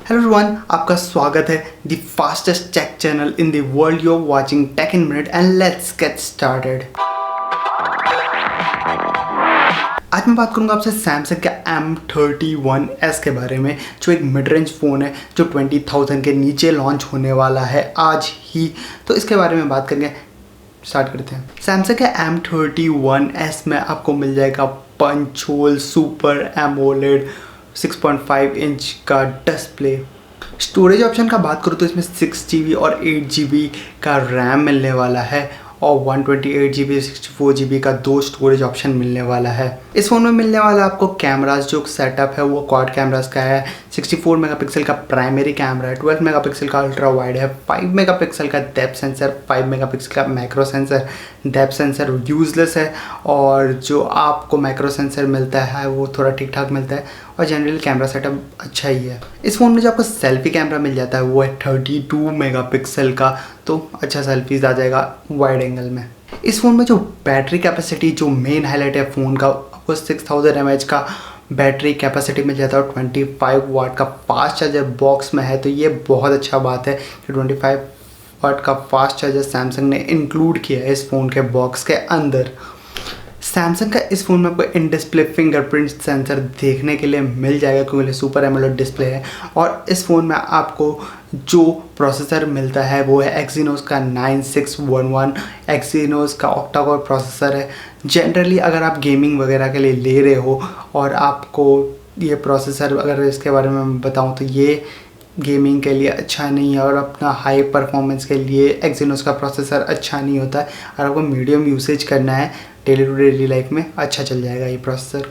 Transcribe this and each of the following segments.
Hello everyone, आपका स्वागत है the fastest tech channel in the world. You are watching tech in minute and let's get started. आज मैं बात करूंगा आपसे सैमसंग के M31s के बारे में, जो एक मिड रेंज फ़ोन है जो 20,000 के नीचे लॉन्च होने वाला है आज ही। तो इसके बारे में बात करेंगे, स्टार्ट करते हैं। सैमसंग के M31s में आपको मिल जाएगा punch hole super AMOLED 6.5 inch का डिस्प्ले। स्टोरेज ऑप्शन का बात करूँ तो इसमें 6GB और 8GB का रैम मिलने वाला है और 128GB 64GB का दो स्टोरेज ऑप्शन मिलने वाला है। इस फ़ोन में मिलने वाला आपको कैमरास, जो सेटअप है वो क्वाड कैमरास का है। 64 मेगापिक्सल का प्राइमरी कैमरा है, 12 मेगापिक्सल का अल्ट्रा वाइड है, 5 मेगापिक्सल का डेप्थ सेंसर, 5 मेगापिक्सल का macro sensor. Depth sensor useless है और जो आपको मैक्रो सेंसर मिलता है वो थोड़ा ठीक ठाक मिलता है और जनरली कैमरा सेटअप अच्छा ही है। इस फ़ोन में जो आपको सेल्फी कैमरा मिल जाता है वो है 32 मेगापिक्सल का, तो अच्छा सेल्फीज आ जाएगा वाइड एंगल में। इस फ़ोन में जो बैटरी कैपेसिटी, जो मेन हाईलाइट है फ़ोन का, आपको 6000 mAh का बैटरी कैपेसिटी मिल जाता है और 25 वाट का फास्ट चार्जर बॉक्स में है। तो ये बहुत अच्छा बात है कि 25 वाट का फास्ट चार्जर सैमसंग ने इंक्लूड किया है इस फ़ोन के बॉक्स के अंदर। सैमसंग का इस फ़ोन में आपको इन डिस्प्ले फिंगरप्रिंट सेंसर देखने के लिए मिल जाएगा क्योंकि सुपर एमोलेड डिस्प्ले है। और इस फ़ोन में आपको जो प्रोसेसर मिलता है वो है Exynos का 9611। Exynos का ऑक्टा कोर प्रोसेसर है। जनरली अगर आप गेमिंग वगैरह के लिए ले रहे हो और आपको ये प्रोसेसर, अगर इसके बारे में मैं बताऊँ तो ये गेमिंग के लिए अच्छा नहीं है और अपना हाई परफॉर्मेंस के लिए Exynos का प्रोसेसर अच्छा नहीं होता है। अगर आपको मीडियम यूसेज करना है डेली टू डेली लाइफ में, अच्छा चल जाएगा ये प्रोसेसर।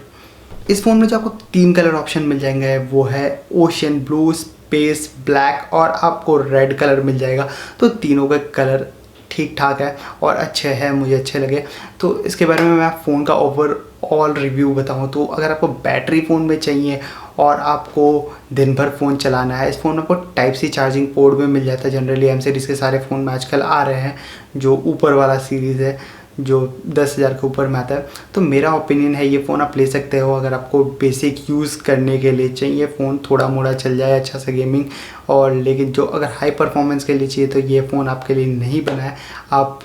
इस फ़ोन में जो आपको 3 कलर ऑप्शन मिल जाएंगे वो है ओशियन ब्लू, स्पेस ब्लैक और आपको रेड कलर मिल जाएगा। तो तीनों का कलर ठीक ठाक है और अच्छे हैं, मुझे अच्छे लगे। तो इसके बारे में मैं फ़ोन का ओवरऑल रिव्यू बताऊं तो अगर आपको बैटरी फ़ोन में चाहिए और आपको दिन भर फ़ोन चलाना है, इस फ़ोन में आपको टाइप सी चार्जिंग पोर्ट भी मिल जाता है। जनरली एम सीरीज़ के सारे फ़ोन में आजकल आ रहे हैं, जो ऊपर वाला सीरीज़ है जो 10,000 के ऊपर में आता है। तो मेरा ओपिनियन है ये फ़ोन आप ले सकते हो अगर आपको बेसिक यूज़ करने के लिए चाहिए। फ़ोन थोड़ा मोड़ा चल जाए अच्छा सा गेमिंग, और लेकिन जो अगर हाई परफॉर्मेंस के लिए चाहिए तो ये फ़ोन आपके लिए नहीं बना है। आप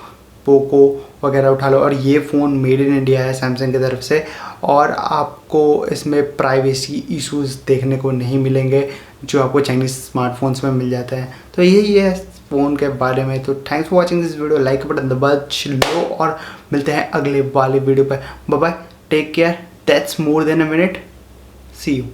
पोको वगैरह उठा लो। और ये फ़ोन मेड इन इंडिया है सैमसंग की तरफ से और आपको इसमें प्राइवेसी इश्यूज़ देखने को नहीं मिलेंगे जो आपको चाइनीज़ स्मार्टफोन्स में मिल जाता है। तो यही है फ़ोन के बारे में। तो thanks for watching this video. Like button दबा लो और मिलते हैं अगले वाले वीडियो पर। Bye bye, take care, that's more than a minute, see you.